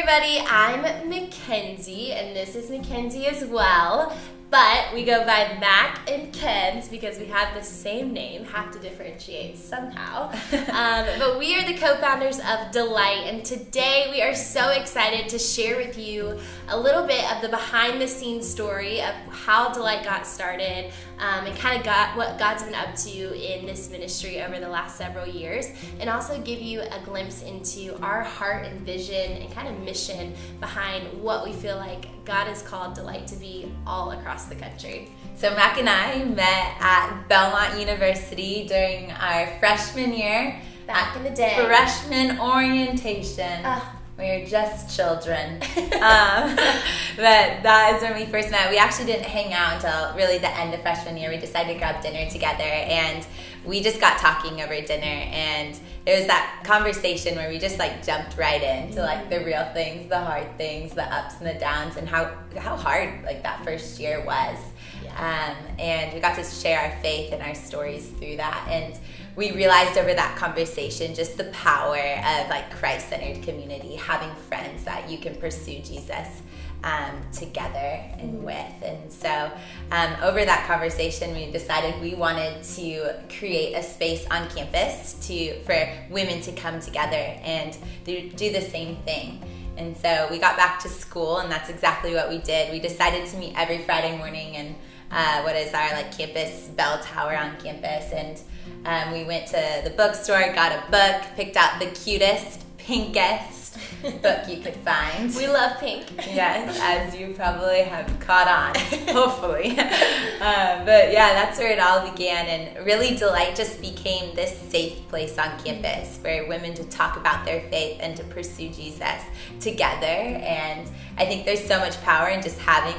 everybody, I'm Mackenzie, and this is Mackenzie as well, but we go by Mac and Kenz because we have the same name, have to differentiate somehow. But we are the co-founders of Delight, and today we are so excited to share with you a little bit of the behind-the-scenes story of how Delight got started, and kind of what God's been up to in this ministry over the last several years, and also give you a glimpse into our heart and vision and kind of mission behind what we feel like God has called Delight to be all across the country. So Mac and I met at Belmont University during our freshman year. Back in the day. Freshman orientation. We were just children. But that is when we first met. We actually didn't hang out until really the end of freshman year. We decided to grab dinner together, and we just got talking over dinner, and it was that conversation where we just jumped right into the real things, the hard things, the ups and the downs, and how hard that first year was. Yeah. And we got to share our faith and our stories through that, and we realized over that conversation just the power of Christ-centered community, having friends that you can pursue Jesus together and with. And so over that conversation, we decided we wanted to create a space on campus for women to come together and do the same thing. And so we got back to school, and that's exactly what we did. We decided to meet every Friday morning in what is our campus bell tower on campus, and we went to the bookstore, got a book, picked out the cutest, pinkest book you could find. We love pink. Yes, as you probably have caught on, hopefully. But yeah, that's where it all began, and really Delight just became this safe place on campus for women to talk about their faith and to pursue Jesus together. And I think there's so much power in just having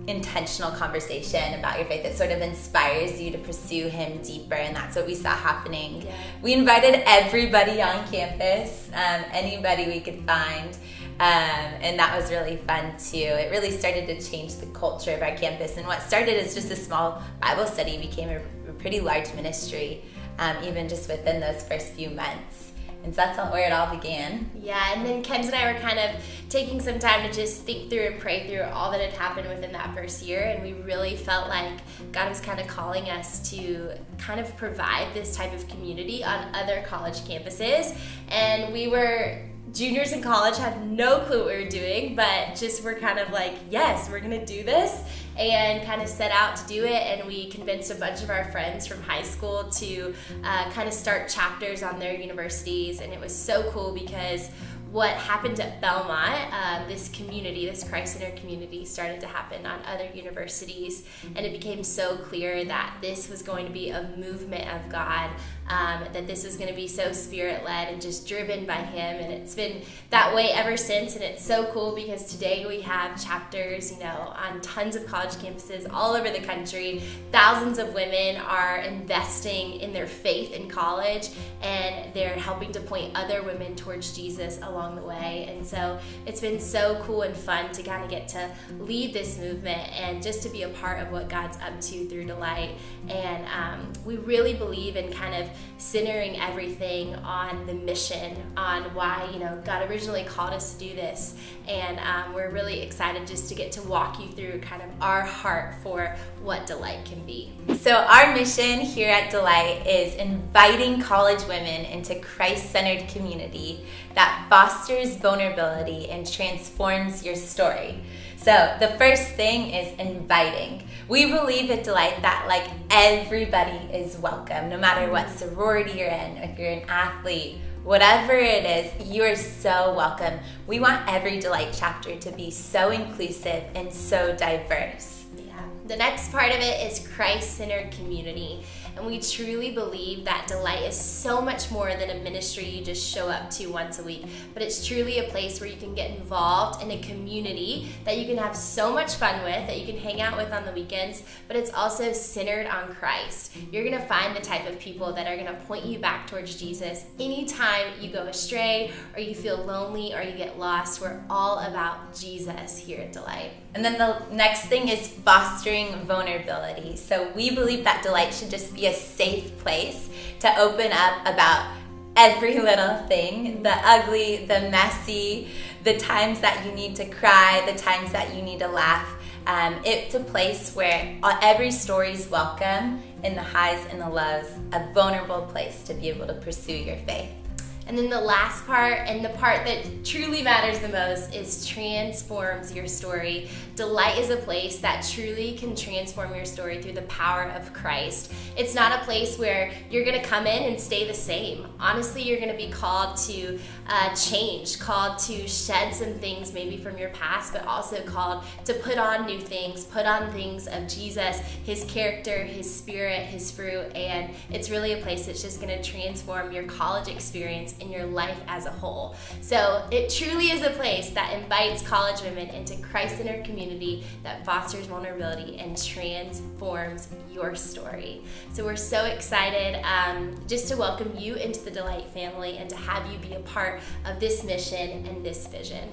intentional conversation about your faith that sort of inspires you to pursue him deeper, and that's what we saw happening. Yeah. We invited everybody on campus, anybody we could find, and that was really fun too. It really started to change the culture of our campus, and what started as just a small Bible study became a pretty large ministry, even just within those first few months. And so that's where it all began. Yeah, and then Kenz and I were kind of taking some time to just think through and pray through all that had happened within that first year, and we really felt like God was kind of calling us to kind of provide this type of community on other college campuses. And we were juniors in college, had no clue what we were doing, but just were kind of yes, we're gonna do this, and kind of set out to do it. And we convinced a bunch of our friends from high school to kind of start chapters on their universities. And it was so cool because what happened at Belmont, this community, this Christ-centered community, started to happen on other universities, and it became so clear that this was going to be a movement of God, that this was going to be so Spirit-led and just driven by Him, and it's been that way ever since. And it's so cool because today we have chapters, on tons of college campuses all over the country. Thousands of women are investing in their faith in college, and they're helping to point other women towards Jesus along the way. And so it's been so cool and fun to kind of get to lead this movement and just to be a part of what God's up to through Delight. And we really believe in kind of centering everything on the mission, on why God originally called us to do this. And we're really excited just to get to walk you through kind of our heart for what Delight can be. So our mission here at Delight is inviting college women into Christ-centered community that fosters vulnerability and transforms your story. So the first thing is inviting. We believe at Delight that everybody is welcome, no matter what sorority you're in, if you're an athlete, whatever it is, you are so welcome. We want every Delight chapter to be so inclusive and so diverse. Yeah. The next part of it is Christ-centered community. And we truly believe that Delight is so much more than a ministry you just show up to once a week, but it's truly a place where you can get involved in a community that you can have so much fun with, that you can hang out with on the weekends, but it's also centered on Christ. You're going to find the type of people that are going to point you back towards Jesus anytime you go astray or you feel lonely or you get lost. We're all about Jesus here at Delight. And then the next thing is fostering vulnerability. So we believe that Delight should just be a safe place to open up about every little thing, the ugly, the messy, the times that you need to cry, the times that you need to laugh. It's a place where every story is welcome, in the highs and the lows, a vulnerable place to be able to pursue your faith. And then the last part, and the part that truly matters the most, is transforms your story. Delight is a place that truly can transform your story through the power of Christ. It's not a place where you're going to come in and stay the same. Honestly, you're going to be called to change, called to shed some things maybe from your past, but also called to put on new things, put on things of Jesus, his character, his spirit, his fruit, and it's really a place that's just going to transform your college experience in your life as a whole. So it truly is a place that invites college women into Christ-centered community that fosters vulnerability and transforms your story. So we're so excited just to welcome you into the Delight family and to have you be a part of this mission and this vision.